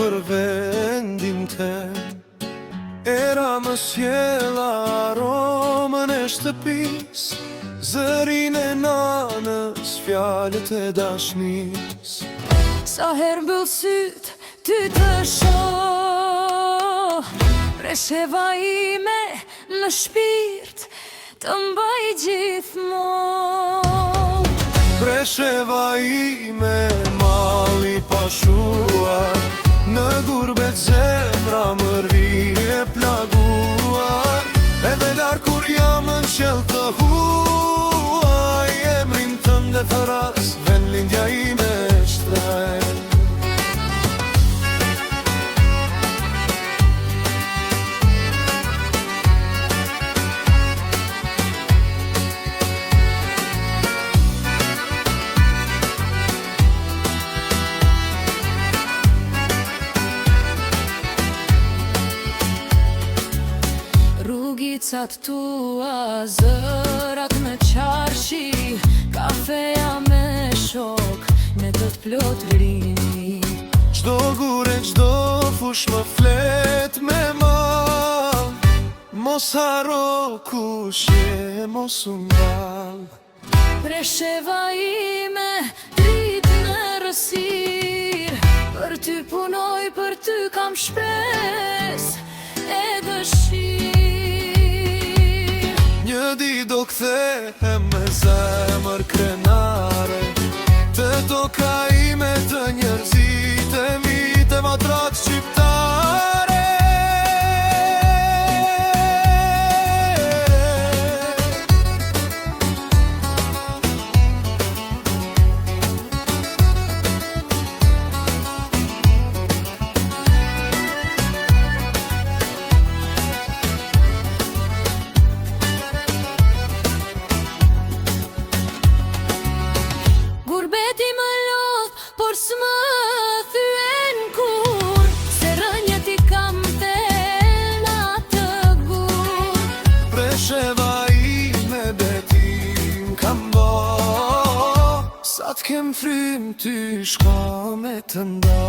për vendin tem. Era më sjell aromën e shtëpis, zërin e nanës, fjalët e dashnis. Sa her mbyll syt ty të shoh, resheva ime në shpirt të mbaj gjithmonë. Resheva ime mali pashuar, në gurbet zemra më rrije plaguar. Edhe larg kur jam në qell të huaj, emrin tënd e thras, vendlindja ime shtraj. Rrugicat tua, zërat me qarshi, kafeja me shok, ne të t'plot rini. Çdo gure, çdo fush më flet me mal, mos haro kush je, mos u ngal. Resheva ime drit në rësir, për ty punoj, për ty kam shpres e dëshir. Një di do kthehem me zemër krenare, të toka ime të njerëzit e mi, të matrat shqiptare. Gurbeti më lodh, por s'më thyen kur, se rënjët i kam thena të gur. Resheva ime betim kam bo, sa t'kem frym ty shka me të nda.